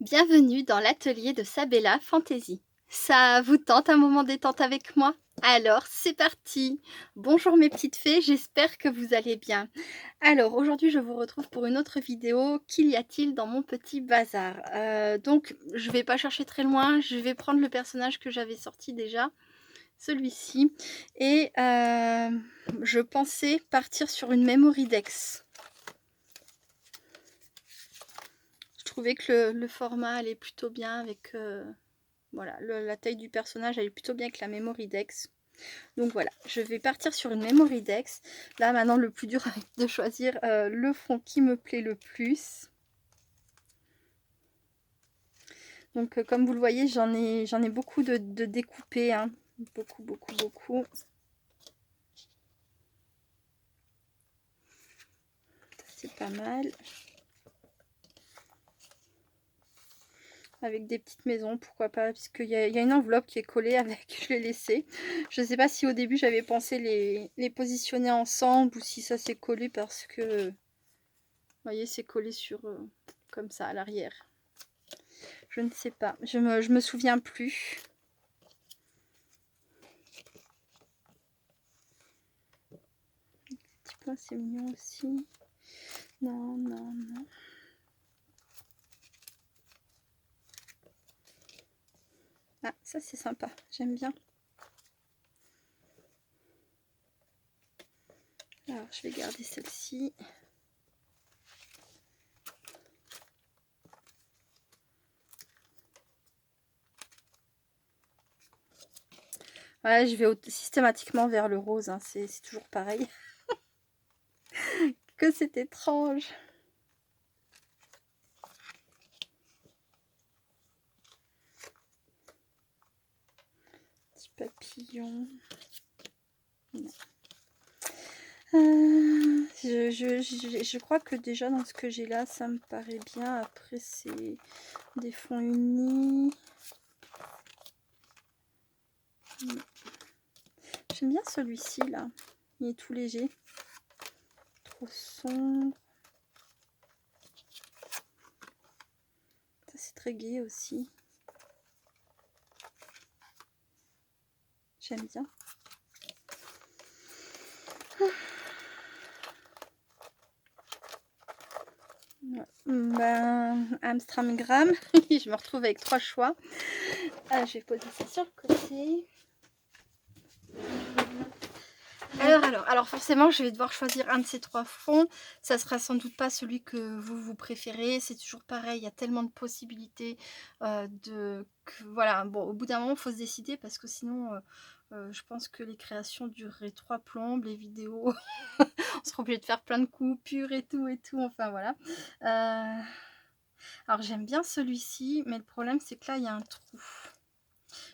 Bienvenue dans l'atelier de Sabella Fantasy. Ça vous tente un moment détente avec moi? Alors c'est parti! Bonjour mes petites fées, j'espère que vous allez bien. Alors aujourd'hui je vous retrouve pour une autre vidéo. Qu'y a-t-il dans mon petit bazar? Donc je vais pas chercher très loin, je vais prendre le personnage que j'avais sorti déjà, celui-ci. Et je pensais partir sur une memory dex. Je trouvais que le format allait plutôt bien avec voilà, la taille du personnage allait plutôt bien avec la memory dex. Donc voilà, je vais partir sur une memory dex. Là maintenant le plus dur est de choisir le fond qui me plaît le plus. Donc comme vous le voyez, j'en ai beaucoup de découpés, hein. Beaucoup. C'est pas mal. Avec des petites maisons, pourquoi pas, puisqu'il y a une enveloppe qui est collée avec, je l'ai laissée. Je ne sais pas si au début j'avais pensé les positionner ensemble ou si ça s'est collé parce que, vous voyez, c'est collé sur, comme ça, à l'arrière. Je ne sais pas, je me souviens plus. Petit point, c'est mignon aussi. Non. Ah, ça c'est sympa, j'aime bien. Alors, je vais garder celle-ci. Voilà, je vais systématiquement vers le rose, hein. C'est toujours pareil. Que c'est étrange. Petit papillon. Non. Je crois que déjà dans ce que j'ai là, ça me paraît bien. Après, c'est des fonds unis. J'aime bien celui-ci là. Il est tout léger. Trop sombre. Ça, c'est très gai aussi. J'aime bien. Ben, Amstramgram. Je me retrouve avec 3 choix. Je vais poser ça sur le côté. Alors forcément je vais devoir choisir un de ces 3 fonds. Ça sera sans doute pas celui que vous préférez. C'est toujours pareil, il y a tellement de possibilités voilà, bon, au bout d'un moment il faut se décider parce que sinon je pense que les créations dureraient 3 plombes, les vidéos on sera obligé de faire plein de coupures et tout, enfin voilà. Alors j'aime bien celui-ci, mais le problème c'est que là il y a un trou.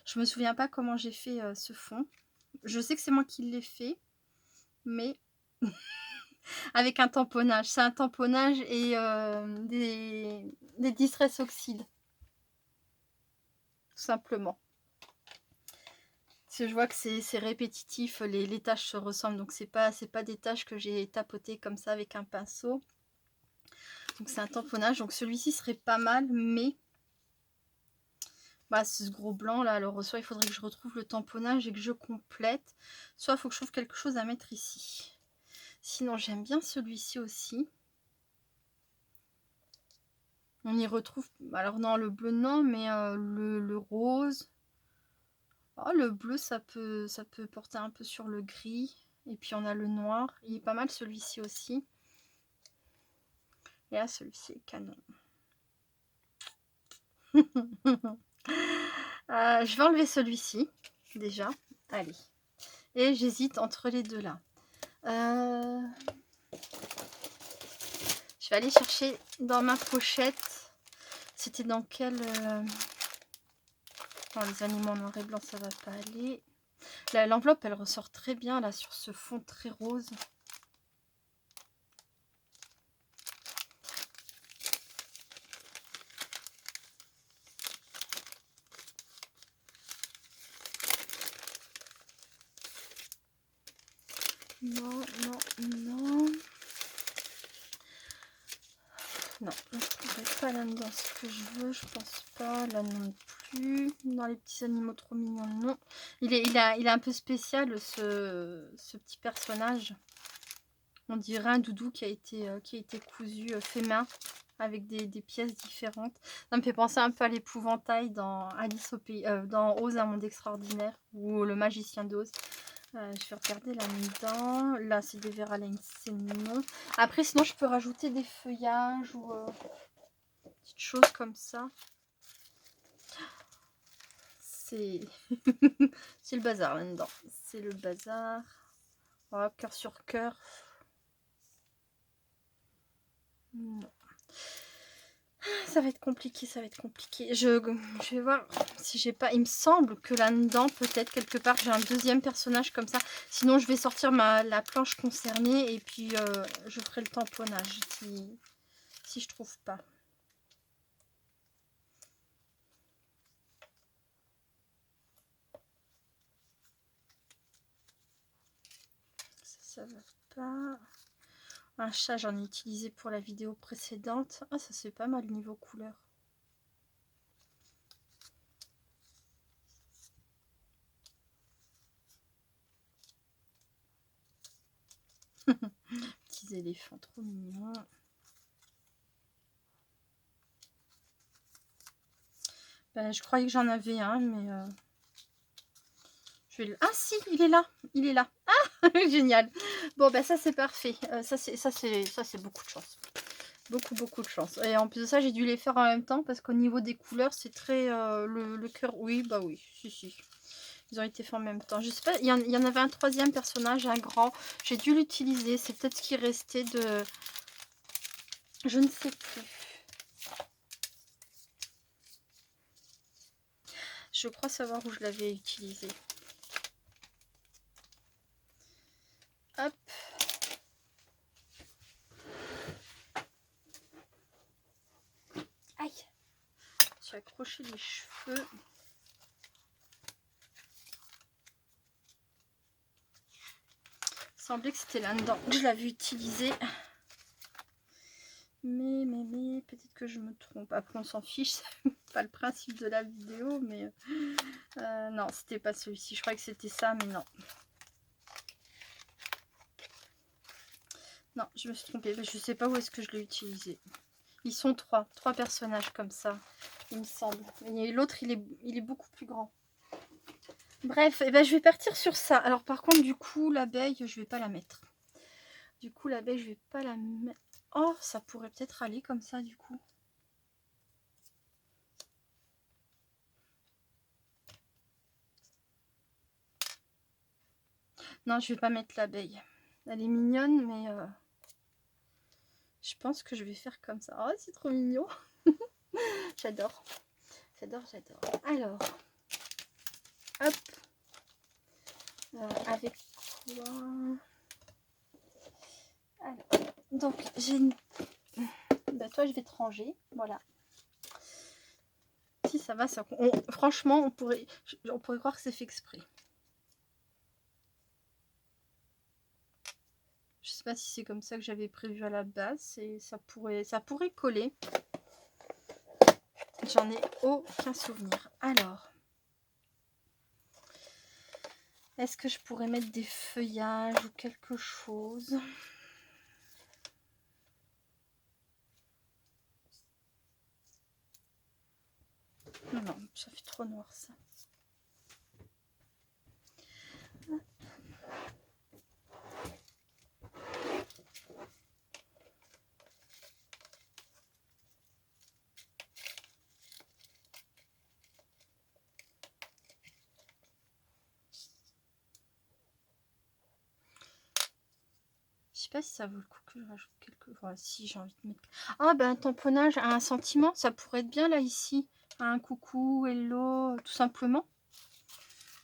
Je me souviens pas comment j'ai fait ce fond. Je sais que c'est moi qui l'ai fait, mais avec un tamponnage. C'est un tamponnage et des distress oxydes. Tout simplement. Parce que je vois que c'est répétitif, les tâches se ressemblent. Donc c'est pas des tâches que j'ai tapotées comme ça avec un pinceau. Donc c'est un tamponnage. Donc celui-ci serait pas mal, mais bah, ce gros blanc là, alors soit il faudrait que je retrouve le tamponnage et que je complète, soit il faut que je trouve quelque chose à mettre ici. Sinon j'aime bien celui-ci aussi. On y retrouve, alors non, le bleu non, mais le rose. Oh, le bleu ça peut porter un peu sur le gris. Et puis on a le noir, il est pas mal celui-ci aussi. Et là celui-ci est canon. Je vais enlever celui-ci déjà, allez. Et j'hésite entre les deux là. Je vais aller chercher dans ma pochette. C'était dans quel... Non, les animaux en noir et blanc, ça va pas aller. L'enveloppe, elle ressort très bien là sur ce fond très rose. Non. Non, je trouve n'aurai pas là-dedans ce que je veux, je pense pas. Là non plus. Dans les petits animaux trop mignons, non. Il est un peu spécial ce petit personnage. On dirait un doudou qui a été cousu fait main avec des pièces différentes. Ça me fait penser un peu à l'épouvantail dans Alice au pays, dans Oz, un monde extraordinaire, ou le magicien d'Oz. Je vais regarder là-dedans. Là, c'est des Veralaine, c'est non. Après, sinon, je peux rajouter des feuillages ou petites choses comme ça. C'est c'est le bazar là-dedans. C'est le bazar. Voilà, cœur sur cœur. Non. Ça va être compliqué, ça va être compliqué. Je vais voir si j'ai pas... Il me semble que là-dedans, peut-être, quelque part, j'ai un deuxième personnage comme ça. Sinon, je vais sortir la planche concernée et puis je ferai le tamponnage si je trouve pas. Ça va pas. Un chat, j'en ai utilisé pour la vidéo précédente. Ah, ça c'est pas mal niveau couleur. Petits éléphants trop mignons. Ben, je croyais que j'en avais un, mais je vais le... Ah si, il est là, il est là. Ah, génial. Bon, ben ça c'est parfait. Ça c'est beaucoup de chance. Beaucoup de chance. Et en plus de ça, j'ai dû les faire en même temps parce qu'au niveau des couleurs, c'est très le cœur. Oui, bah oui, si. Ils ont été faits en même temps. Je sais pas, il y en avait un troisième personnage, un grand. J'ai dû l'utiliser. C'est peut-être ce qui restait de... Je ne sais plus. Je crois savoir où je l'avais utilisé. Hop. Aïe. J'ai accroché les cheveux. Il semblait que c'était là-dedans que je l'avais utilisé. Mais peut-être que je me trompe. Après, on s'en fiche. C'est pas le principe de la vidéo, mais... non, c'était pas celui-ci. Je croyais que c'était ça, mais non. Non, je me suis trompée. Je sais pas où est-ce que je l'ai utilisé. Ils sont trois personnages comme ça, il me semble. Et l'autre, il est beaucoup plus grand. Bref, et ben, je vais partir sur ça. Alors par contre, du coup, l'abeille, je vais pas la mettre. Du coup, l'abeille, je vais pas la mettre. Oh, ça pourrait peut-être aller comme ça, du coup. Non, je vais pas mettre l'abeille. Elle est mignonne, mais je pense que je vais faire comme ça. Oh, c'est trop mignon. J'adore. J'adore. Alors, hop. Avec quoi? Alors, donc, j'ai une... Bah, toi, je vais te ranger. Voilà. Si ça va, ça... franchement, on pourrait croire que c'est fait exprès. Je sais pas si c'est comme ça que j'avais prévu à la base. Et ça pourrait coller. J'en ai aucun souvenir. Alors, est-ce que je pourrais mettre des feuillages ou quelque chose? Non, ça fait trop noir ça. Je sais pas si ça vaut le coup que je rajoute quelque... Enfin, si j'ai envie de mettre... Ah, ben, un tamponnage à un sentiment, ça pourrait être bien, là, ici. Un coucou, hello, tout simplement.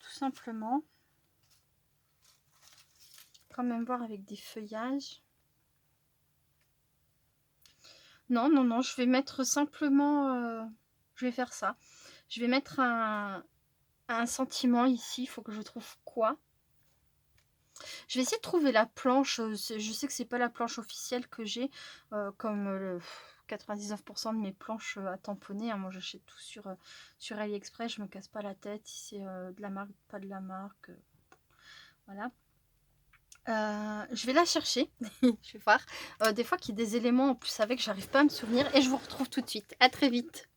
Tout simplement. Quand même voir avec des feuillages. Non, je vais mettre simplement... je vais faire ça. Je vais mettre un sentiment ici, il faut que je trouve quoi. Je vais essayer de trouver la planche. Je sais que c'est pas la planche officielle que j'ai, comme 99% de mes planches à tamponner, hein. Moi j'achète tout sur AliExpress, je me casse pas la tête si c'est de la marque, pas de la marque. Voilà. Je vais la chercher, je vais voir. Des fois qu'il y a des éléments en plus avec, j'arrive pas à me souvenir et je vous retrouve tout de suite. À très vite.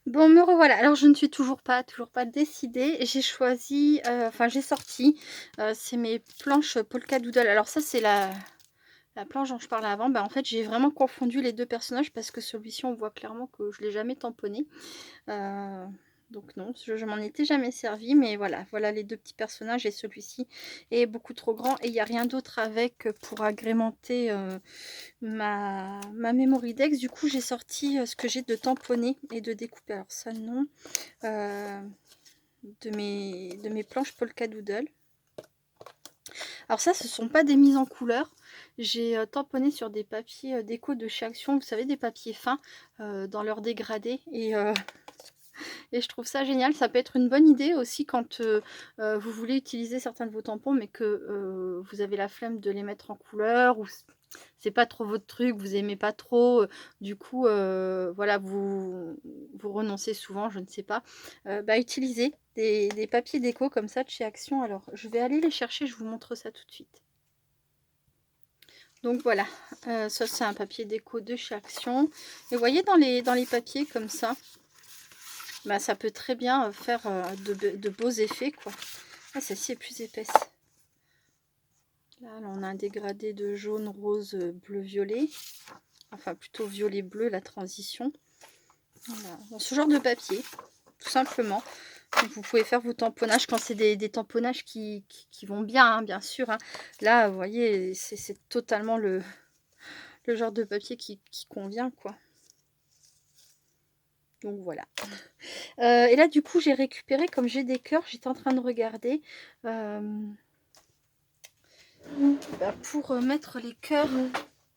Bon, me revoilà. Alors, je ne suis toujours pas décidée. J'ai choisi, enfin, j'ai sorti, c'est mes planches Polka Doodle. Alors ça, c'est la planche dont je parlais avant. Bah, en fait, j'ai vraiment confondu les deux personnages parce que celui-ci, on voit clairement que je ne l'ai jamais tamponné. Euh, donc non, je m'en étais jamais servi, mais voilà les deux petits personnages et celui-ci est beaucoup trop grand et il n'y a rien d'autre avec pour agrémenter ma Memory Dex. Du coup, j'ai sorti ce que j'ai de tamponné et de découper. Alors ça, non. De mes planches Polka Doodle. Alors ça, ce sont pas des mises en couleur. J'ai tamponné sur des papiers déco de chez Action, vous savez, des papiers fins dans leur dégradé. Et je trouve ça génial. Ça peut être une bonne idée aussi quand vous voulez utiliser certains de vos tampons, mais que vous avez la flemme de les mettre en couleur, ou c'est pas trop votre truc, vous aimez pas trop. Du coup, voilà, vous renoncez souvent, je ne sais pas. Bah, utilisez des papiers déco comme ça de chez Action. Alors, je vais aller les chercher, je vous montre ça tout de suite. Donc voilà, ça c'est un papier déco de chez Action. Et vous voyez dans les papiers comme ça, bah, ça peut très bien faire de beaux effets, quoi. Ah, celle-ci est plus épaisse. Là, on a un dégradé de jaune, rose, bleu, violet. Enfin, plutôt violet-bleu, la transition. Voilà. Bon, ce genre de papier, tout simplement. Donc, vous pouvez faire vos tamponnages quand c'est des tamponnages qui vont bien, hein, bien sûr. Hein. Là, vous voyez, c'est totalement le genre de papier qui convient, quoi. Donc voilà. Et là, du coup, j'ai récupéré, comme j'ai des cœurs, j'étais en train de regarder pour mettre les cœurs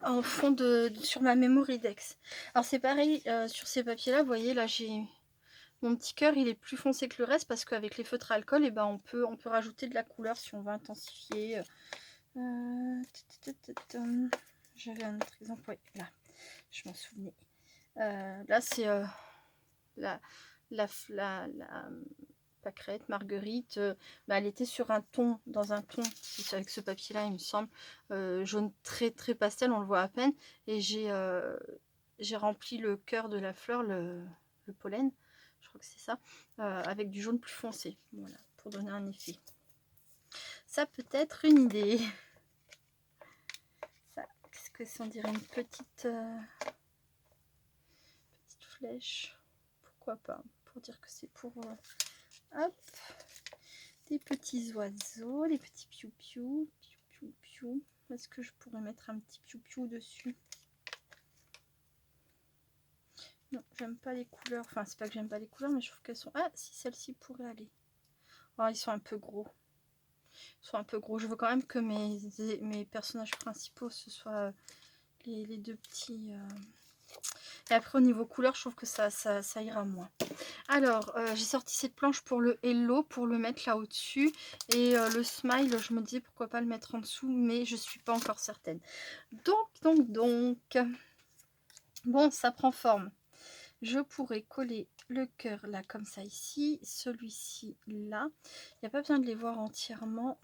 en fond sur ma Memory Dex. Alors c'est pareil sur ces papiers-là, vous voyez, là j'ai mon petit cœur, il est plus foncé que le reste parce qu'avec les feutres à alcool, et ben, on peut rajouter de la couleur si on veut intensifier. J'avais un autre exemple, oui, là, je m'en souvenais. Là, c'est la pâquerette, marguerite, bah, elle était sur un ton, dans un ton, avec ce papier là il me semble, jaune très très pastel, on le voit à peine, et j'ai rempli le cœur de la fleur, le pollen, je crois que c'est ça, avec du jaune plus foncé, voilà, pour donner un effet. Ça peut être une idée. Ça, qu'est-ce que c'est, on dirait une petite flèche, pourquoi pas, pour dire que c'est pour hop, des petits oiseaux, des petits piou-piou, piou-piou. Est-ce que je pourrais mettre un petit piou-piou dessus? Non, j'aime pas les couleurs. Enfin, c'est pas que j'aime pas les couleurs, mais je trouve qu'elles sont... Ah, si, celle-ci pourrait aller. Oh, ils sont un peu gros. Ils sont un peu gros. Je veux quand même que mes personnages principaux, ce soient les deux petits... Et après, au niveau couleur, je trouve que ça ira moins. Alors, j'ai sorti cette planche pour le Hello, pour le mettre là au-dessus. Et le Smile, je me dis pourquoi pas le mettre en dessous, mais je suis pas encore certaine. Donc. Bon, ça prend forme. Je pourrais coller le cœur là, comme ça ici. Celui-ci là. Il n'y a pas besoin de les voir entièrement.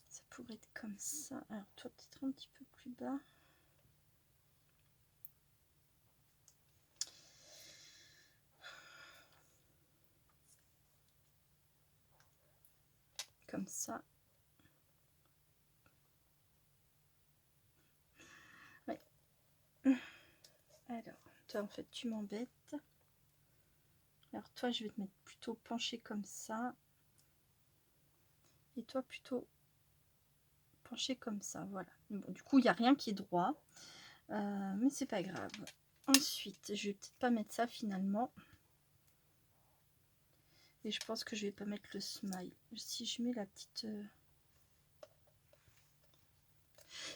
Ça pourrait être comme ça. Alors, toi, peut-être un petit peu plus bas. Comme ça. Ouais. Alors, toi, en fait, tu m'embêtes. Alors, toi, je vais te mettre plutôt penché comme ça. Et toi, plutôt penché comme ça. Voilà. Bon, du coup, il n'y a rien qui est droit. Mais c'est pas grave. Ensuite, je vais peut-être pas mettre ça finalement. Et je pense que je vais pas mettre le smile. Si je mets la petite...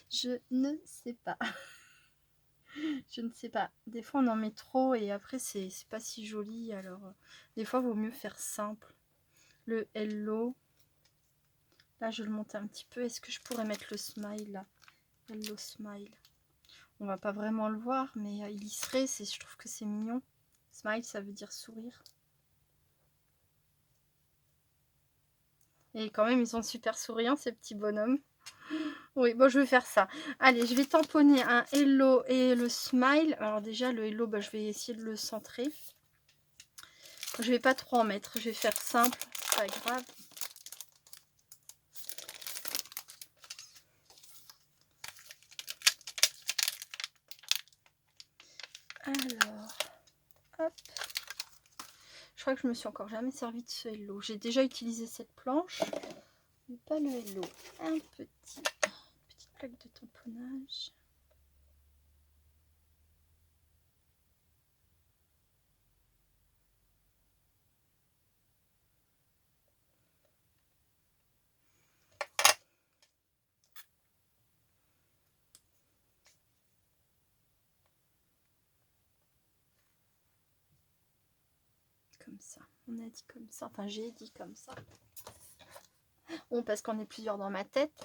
Je ne sais pas. Je ne sais pas. Des fois, on en met trop et après, c'est pas si joli. Alors, des fois, il vaut mieux faire simple. Le hello. Là, je le monte un petit peu. Est-ce que je pourrais mettre le smile là? Hello smile. On va pas vraiment le voir, mais il y serait. Je trouve que c'est mignon. Smile, ça veut dire sourire. Et quand même, ils sont super souriants, ces petits bonhommes. Oui, bon, je vais faire ça. Allez, je vais tamponner un hello et le smile. Alors déjà, le hello, bah, je vais essayer de le centrer. Je vais pas trop en mettre. Je vais faire simple, c'est pas grave. Alors, hop. Je crois que je me suis encore jamais servi de ce hello. J'ai déjà utilisé cette planche, mais pas le hello. Un petite plaque de tamponnage. Comme ça. On a dit comme ça. Enfin, j'ai dit comme ça. Bon, parce qu'on est plusieurs dans ma tête.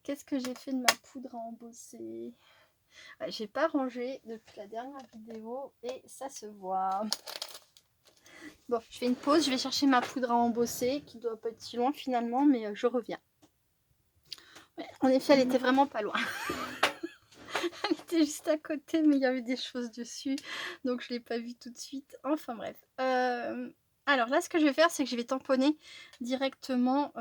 Qu'est-ce que j'ai fait de ma poudre à embosser? J'ai pas rangé depuis la dernière vidéo et ça se voit. Bon, je fais une pause, je vais chercher ma poudre à embosser qui doit pas être si loin finalement, mais je reviens. Ouais, en effet, elle était vraiment pas loin. Elle était juste à côté, mais il y avait des choses dessus, donc je l'ai pas vue tout de suite. Enfin bref. Alors là, ce que je vais faire, c'est que je vais tamponner directement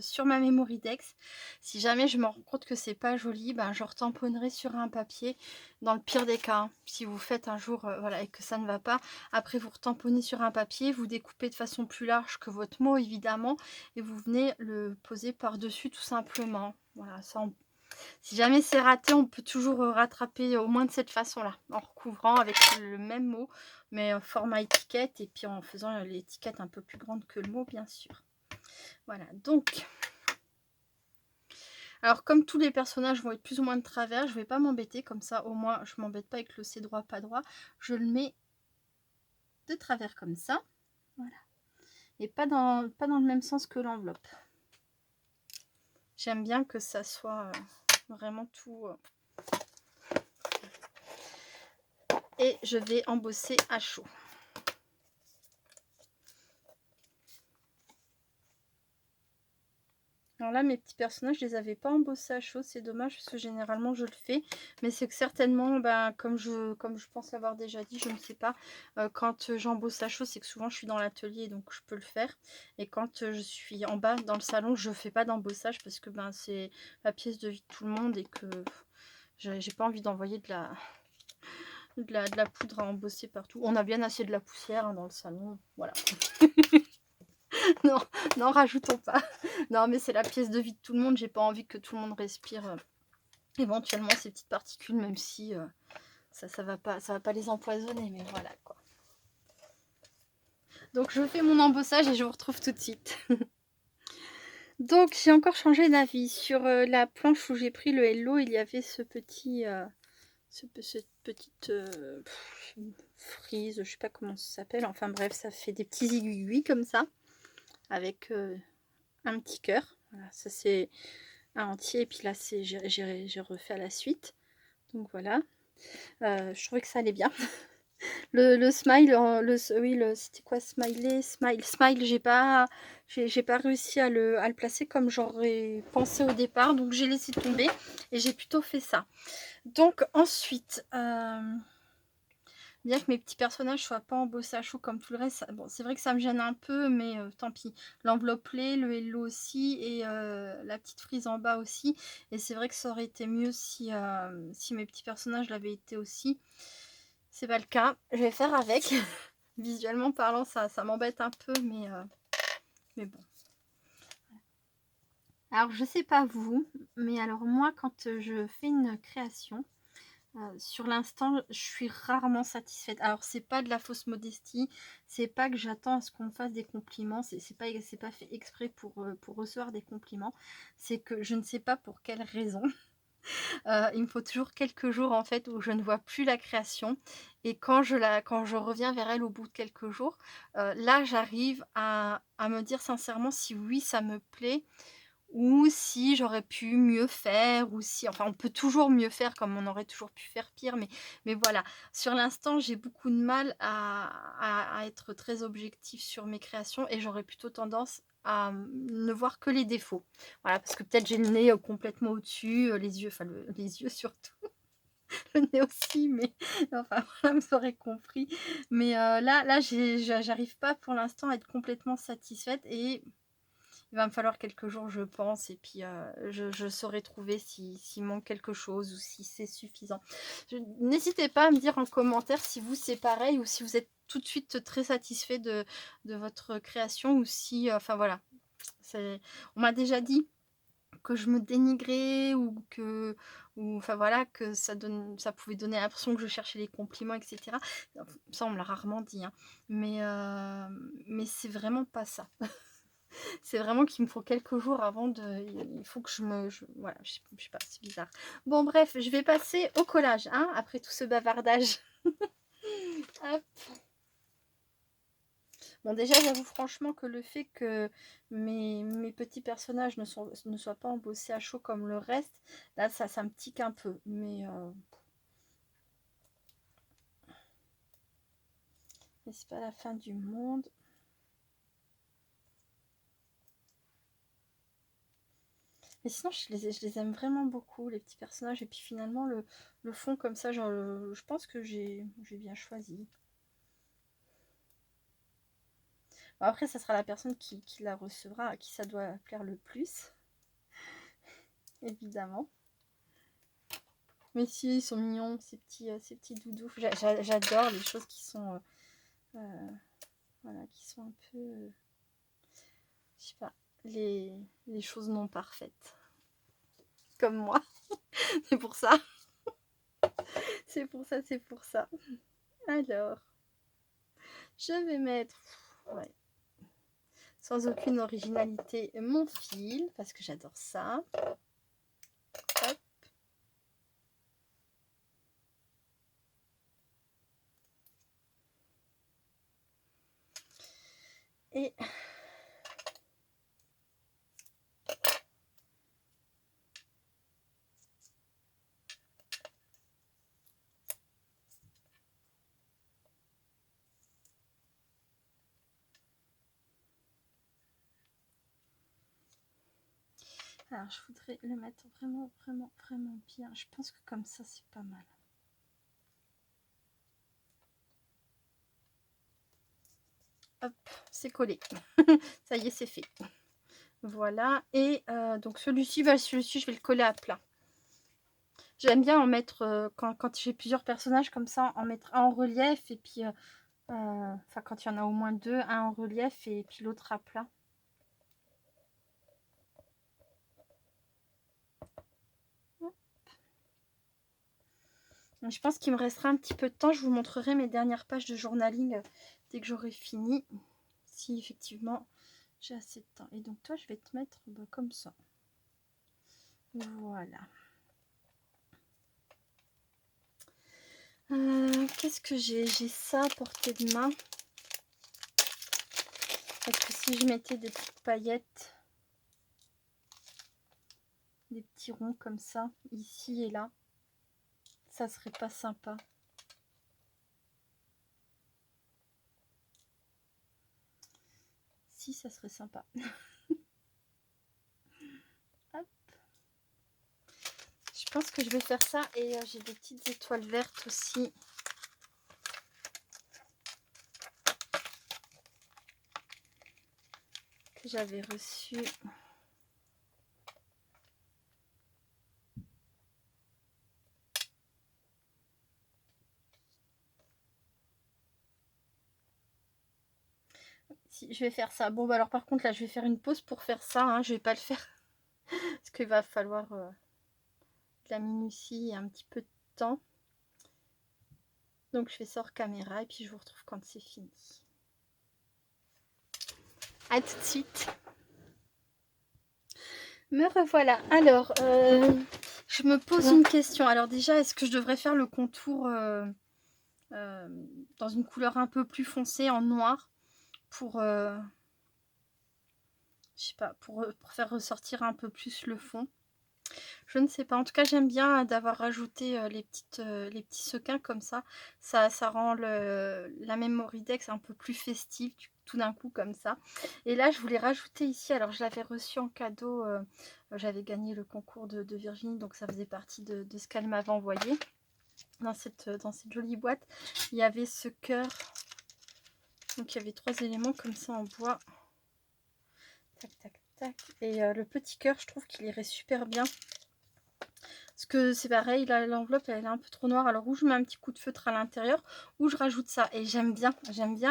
sur ma Mémoridex. Si jamais je me rends compte que c'est pas joli, ben, je retamponnerai sur un papier. Dans le pire des cas, hein. Si vous faites un jour voilà, et que ça ne va pas, après vous retamponnez sur un papier, vous découpez de façon plus large que votre mot évidemment, et vous venez le poser par-dessus tout simplement. Voilà, ça si jamais c'est raté, on peut toujours rattraper au moins de cette façon-là, en recouvrant avec le même mot, mais format étiquette, et puis en faisant l'étiquette un peu plus grande que le mot, bien sûr. Voilà, donc... Alors, comme tous les personnages vont être plus ou moins de travers, je ne vais pas m'embêter, comme ça, au moins, je ne m'embête pas avec le c'est droit, pas droit. Je le mets de travers comme ça, voilà. Et pas dans le même sens que l'enveloppe. J'aime bien que ça soit vraiment tout... Et je vais embosser à chaud. Alors là, mes petits personnages, je les avais pas embossés à chaud, c'est dommage parce que généralement je le fais. Mais c'est que certainement, ben, comme je pense l'avoir déjà dit, je ne sais pas, quand j'embosse à chaud, c'est que souvent je suis dans l'atelier, donc je peux le faire. Et quand je suis en bas dans le salon, je fais pas d'embossage parce que ben, c'est la pièce de vie de tout le monde et que j'ai pas envie d'envoyer de la poudre à embosser partout. On a bien assez de la poussière hein, dans le salon, voilà. Non, non, rajoutons pas. Non, mais c'est la pièce de vie de tout le monde. J'ai pas envie que tout le monde respire éventuellement ces petites particules, même si ça va pas les empoisonner, mais voilà quoi. Donc je fais mon embossage et je vous retrouve tout de suite. Donc j'ai encore changé d'avis. Sur la planche où j'ai pris le hello, il y avait ce petit... cette petite frise, je sais pas comment ça s'appelle. Enfin bref, ça fait des petits aiguilles comme ça, avec un petit cœur. Voilà, ça c'est un entier. Et puis là, j'ai refait à la suite. Donc voilà. Je trouvais que ça allait bien. Le smile, oui, c'était quoi? Smile, j'ai pas réussi à le placer comme j'aurais pensé au départ. Donc j'ai laissé tomber et j'ai plutôt fait ça. Donc ensuite... bien que mes petits personnages soient pas embossés à chaud comme tout le reste, bon, c'est vrai que ça me gêne un peu, mais tant pis. L'enveloppe le hello aussi, et la petite frise en bas aussi. Et c'est vrai que ça aurait été mieux si mes petits personnages l'avaient été aussi. C'est pas le cas. Je vais faire avec. Visuellement parlant, ça m'embête un peu, mais bon. Alors, je sais pas vous, mais alors moi, quand je fais une création, sur l'instant, je suis rarement satisfaite. Alors, c'est pas de la fausse modestie, c'est pas que j'attends à ce qu'on me fasse des compliments, c'est pas fait exprès pour recevoir des compliments, c'est que je ne sais pas pour quelle raison. Il me faut toujours quelques jours en fait où je ne vois plus la création et quand je reviens vers elle au bout de quelques jours, là j'arrive à me dire sincèrement si oui ça me plaît ou si j'aurais pu mieux faire ou si enfin on peut toujours mieux faire comme on aurait toujours pu faire pire mais voilà. Sur l'instant, j'ai beaucoup de mal à être très objectif sur mes créations et j'aurais plutôt tendance à, ne voir que les défauts. Voilà, parce que peut-être j'ai le nez, complètement au-dessus, les yeux enfin les yeux surtout, le nez aussi, mais enfin voilà, vous aurez compris. Mais là j'arrive pas pour l'instant à être complètement satisfaite et il va me falloir quelques jours, je pense, et puis je saurai trouver s'il manque quelque chose ou si c'est suffisant. N'hésitez pas à me dire en commentaire si vous c'est pareil ou si vous êtes tout de suite très satisfait de votre création ou si, enfin voilà, on m'a déjà dit que je me dénigrais ou que ou enfin voilà, que ça pouvait donner l'impression que je cherchais les compliments, etc. Ça, on me l'a rarement dit, hein, mais c'est vraiment pas ça. C'est vraiment qu'il me faut quelques jours avant de il faut que voilà, je sais pas, c'est bizarre. Bon bref, je vais passer au collage, hein, après tout ce bavardage. Hop. Bon déjà, j'avoue franchement que le fait que mes petits personnages ne soient pas embossés à chaud comme le reste, là ça me tique un peu. Mais c'est pas la fin du monde. Mais sinon, je les aime vraiment beaucoup, les petits personnages. Et puis finalement, le fond comme ça, genre, je pense que j'ai bien choisi. Bon, après, ça sera la personne qui la recevra, à qui ça doit plaire le plus, évidemment. Mais si, ils sont mignons, ces petits doudous. J'adore les choses qui sont, voilà, qui sont un peu, je sais pas, les choses non parfaites. Comme moi. C'est pour ça. C'est pour ça, c'est pour ça. Alors, je vais mettre, ouais, sans aucune originalité, mon fil, parce que j'adore ça. Hop. Et alors, je voudrais le mettre vraiment, vraiment, vraiment bien. Je pense que comme ça, c'est pas mal. Hop, c'est collé. Ça y est, c'est fait. Voilà. Et donc, celui-ci, je vais le coller à plat. J'aime bien en mettre, quand j'ai plusieurs personnages comme ça, en mettre un en relief et puis, enfin, quand il y en a au moins deux, un en relief et puis l'autre à plat. Je pense qu'il me restera un petit peu de temps. Je vous montrerai mes dernières pages de journaling dès que j'aurai fini. Si effectivement j'ai assez de temps. Et donc toi, je vais te mettre comme ça. Voilà. Qu'est-ce que j'ai? J'ai ça à portée de main. Parce que si je mettais des petites paillettes, des petits ronds comme ça, ici et là, ça serait pas sympa. Si, ça serait sympa. Hop. Je pense que je vais faire ça. Et j'ai des petites étoiles vertes aussi. Que j'avais reçues. Si, je vais faire ça. Bon, bah alors par contre, là, je vais faire une pause pour faire ça. Hein. Je vais pas le faire. Parce qu'il va falloir de la minutie et un petit peu de temps. Donc, je fais ça hors caméra et puis je vous retrouve quand c'est fini. À tout de suite. Me revoilà. Alors, Je me pose une question. Alors déjà, est-ce que je devrais faire le contour dans une couleur un peu plus foncée, en noir, pour, je sais pas, pour faire ressortir un peu plus le fond? Je ne sais pas. En tout cas, j'aime bien d'avoir rajouté les petits sequins comme ça. Ça rend la Memory-Dex un peu plus festive, tout d'un coup, comme ça. Et là, je voulais rajouter ici, alors je l'avais reçu en cadeau, j'avais gagné le concours de Virginie, donc ça faisait partie de ce qu'elle m'avait envoyé. Dans cette jolie boîte, il y avait ce cœur. Donc il y avait 3 éléments comme ça en bois. Tac, tac, tac. Et le petit cœur, je trouve qu'il irait super bien. Parce que c'est pareil, là l'enveloppe elle est un peu trop noire. Alors ou je mets un petit coup de feutre à l'intérieur, ou je rajoute ça. Et j'aime bien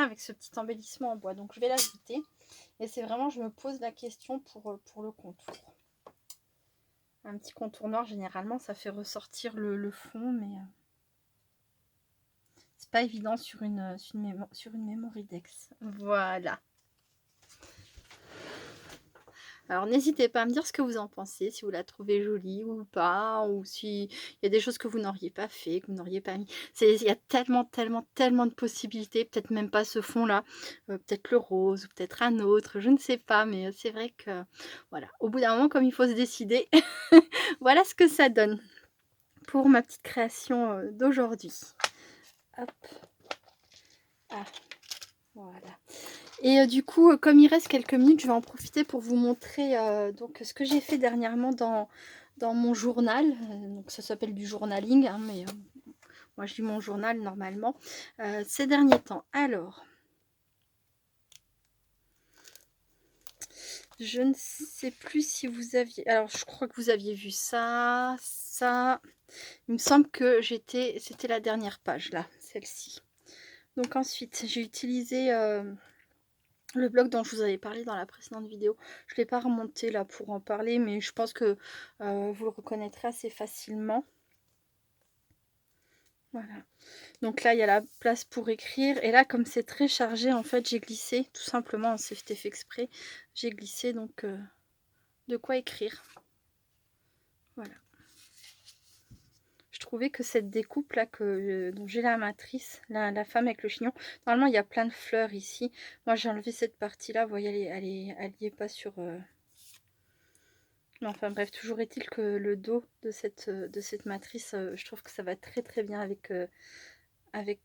avec ce petit embellissement en bois. Donc je vais l'ajouter. Et c'est vraiment, je me pose la question pour le contour. Un petit contour noir, généralement, ça fait ressortir le fond, mais c'est pas évident sur une Memory-Dex. Voilà. Alors n'hésitez pas à me dire ce que vous en pensez, si vous la trouvez jolie ou pas, ou s'il y a des choses que vous n'auriez pas fait, que vous n'auriez pas mis. Il y a tellement, tellement, tellement de possibilités, peut-être même pas ce fond-là, peut-être le rose, ou peut-être un autre, je ne sais pas, mais c'est vrai que, voilà, au bout d'un moment, comme il faut se décider, voilà ce que ça donne pour ma petite création d'aujourd'hui. Hop. Ah, voilà. Et du coup, comme il reste quelques minutes, je vais en profiter pour vous montrer donc ce que j'ai fait dernièrement dans mon journal. Donc ça s'appelle du journaling, hein, mais moi je lis mon journal normalement ces derniers temps. Alors, je ne sais plus si vous aviez... Alors, je crois que vous aviez vu ça, ça... Il me semble que c'était la dernière page, là, celle-ci. Donc ensuite, j'ai utilisé... le blog dont je vous avais parlé dans la précédente vidéo, je ne l'ai pas remonté là pour en parler, mais je pense que vous le reconnaîtrez assez facilement. Voilà. Donc là, il y a la place pour écrire. Et là, comme c'est très chargé, en fait, j'ai glissé, tout simplement, c'était fait exprès. J'ai glissé donc de quoi écrire. Voilà. Je trouvais que cette découpe là, dont j'ai la matrice, la femme avec le chignon, normalement il y a plein de fleurs ici. Moi j'ai enlevé cette partie là, vous voyez, elle y est pas sur... Mais enfin bref, toujours est-il que le dos de cette matrice, je trouve que ça va très très bien avec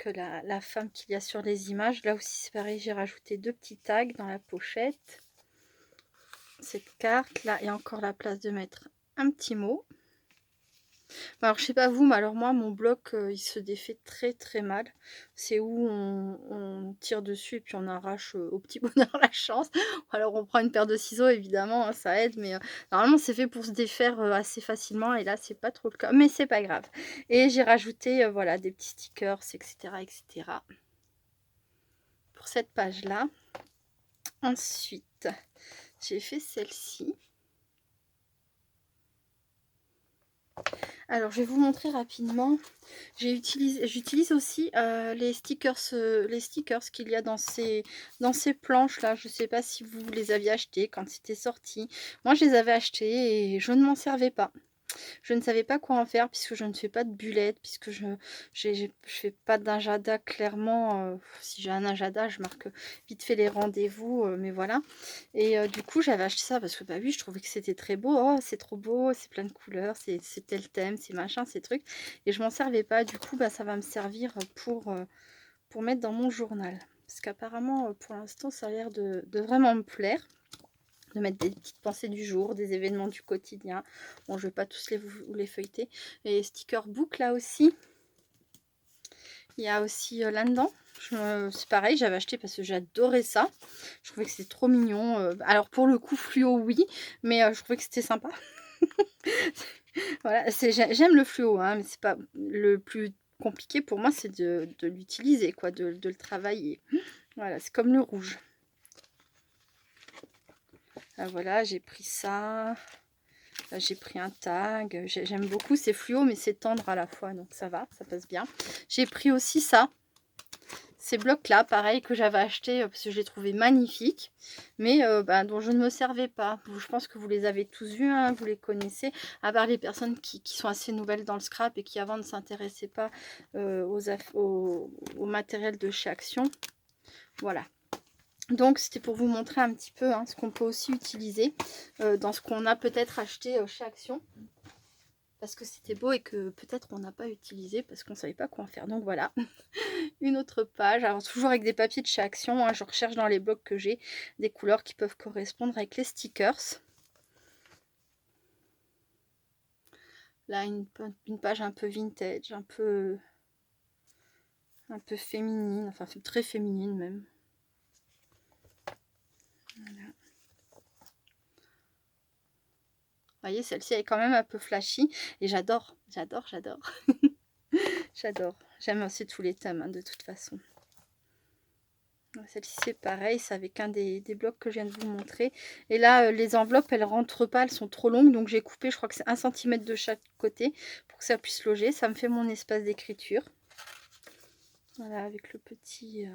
la femme qu'il y a sur les images. Là aussi c'est pareil, j'ai rajouté 2 petits tags dans la pochette. Cette carte là, et encore la place de mettre un petit mot. Alors je sais pas vous, mais alors moi mon bloc il se défait très très mal. C'est où on tire dessus et puis on arrache au petit bonheur la chance. Alors on prend une paire de ciseaux évidemment, hein, ça aide, mais normalement c'est fait pour se défaire assez facilement et là c'est pas trop le cas, mais c'est pas grave. Et j'ai rajouté voilà des petits stickers, etc., etc. pour cette page là. Ensuite j'ai fait celle-ci. Alors, je vais vous montrer rapidement. J'utilise aussi les stickers qu'il y a dans ces planches-là. Je ne sais pas si vous les aviez achetés quand c'était sorti. Moi, je les avais achetés et je ne m'en servais pas. Je ne savais pas quoi en faire puisque je ne fais pas de bullettes, puisque je fais pas d'agenda clairement. Si j'ai un agenda, je marque vite fait les rendez-vous, mais voilà. Et du coup, j'avais acheté ça parce que bah oui, je trouvais que c'était très beau. Oh, c'est trop beau, c'est plein de couleurs, c'est tel thème, c'est machin, ces trucs. Et je m'en servais pas. Du coup, bah ça va me servir pour mettre dans mon journal. Parce qu'apparemment, pour l'instant, ça a l'air de vraiment me plaire. De mettre des petites pensées du jour, des événements du quotidien. Bon, je vais pas tous vous les feuilleter. Et sticker book là aussi. Il y a aussi là-dedans. C'est pareil, j'avais acheté parce que j'adorais ça. Je trouvais que c'était trop mignon. Alors pour le coup, fluo, oui. Mais je trouvais que c'était sympa. Voilà, j'aime le fluo, hein, mais c'est pas le plus compliqué pour moi, c'est de l'utiliser, quoi, de le travailler. Voilà, c'est comme le rouge. Ah, voilà, j'ai pris ça. Là, j'ai pris un tag. J'aime beaucoup, c'est fluo, mais c'est tendre à la fois, donc ça va, ça passe bien. J'ai pris aussi ça. ces blocs-là, pareil, que j'avais acheté parce que je les trouvais magnifiques, mais dont je ne me servais pas. Je pense que vous les avez tous vus, hein, vous les connaissez, à part les personnes qui sont assez nouvelles dans le scrap et qui avant ne s'intéressaient pas au matériel de chez Action. Voilà. Donc c'était pour vous montrer un petit peu ce qu'on peut aussi utiliser dans ce qu'on a peut-être acheté chez Action. Parce que c'était beau et que peut-être on n'a pas utilisé parce qu'on ne savait pas quoi en faire. Donc voilà, une autre page. Alors toujours avec des papiers de chez Action. Je recherche dans les blocs que j'ai des couleurs qui peuvent correspondre avec les stickers. Là, une page un peu vintage, un peu féminine, enfin très féminine même. Voilà. Vous voyez, celle-ci elle est quand même un peu flashy et j'adore. J'adore. J'aime aussi tous les thèmes de toute façon. Celle-ci c'est pareil, c'est avec un des blocs que je viens de vous montrer. Et là, les enveloppes, elles rentrent pas, elles sont trop longues. Donc j'ai coupé, je crois que c'est 1 cm de chaque côté pour que ça puisse loger. Ça me fait mon espace d'écriture. Voilà, avec le petit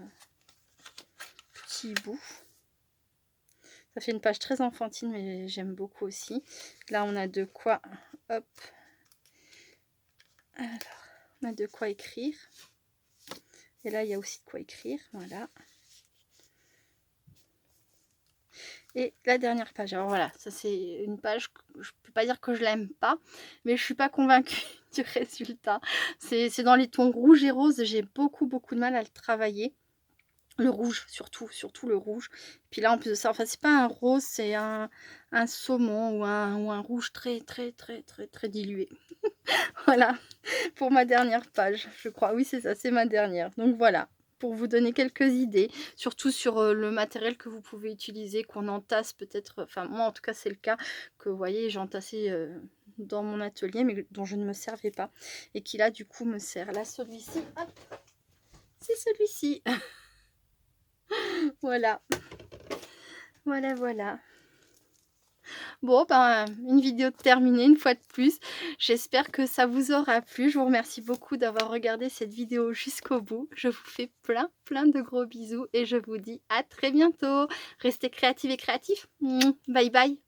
bout. Ça fait une page très enfantine, mais j'aime beaucoup aussi. Là, on a de quoi... Hop. Alors, on a de quoi écrire. Et là, il y a aussi de quoi écrire. Voilà. Et la dernière page, alors voilà, ça c'est une page, je peux pas dire que je l'aime pas, mais je suis pas convaincue du résultat. C'est dans les tons rouge et rose, j'ai beaucoup de mal à le travailler. Le rouge, surtout le rouge. Puis là, en plus de ça, enfin, c'est pas un rose, c'est un saumon ou un rouge très dilué. Voilà, pour ma dernière page, je crois. Oui, c'est ça, c'est ma dernière. Donc voilà, pour vous donner quelques idées, surtout sur le matériel que vous pouvez utiliser, qu'on entasse peut-être, enfin moi en tout cas c'est le cas, que vous voyez j'entassais dans mon atelier, mais dont je ne me servais pas, et qui là du coup me sert. Là celui-ci, hop, c'est celui-ci. Voilà. Bon, une vidéo terminée une fois de plus. J'espère que ça vous aura plu. Je vous remercie beaucoup d'avoir regardé cette vidéo jusqu'au bout. Je vous fais plein de gros bisous et je vous dis à très bientôt. Restez créatifs et créatifs. Bye bye.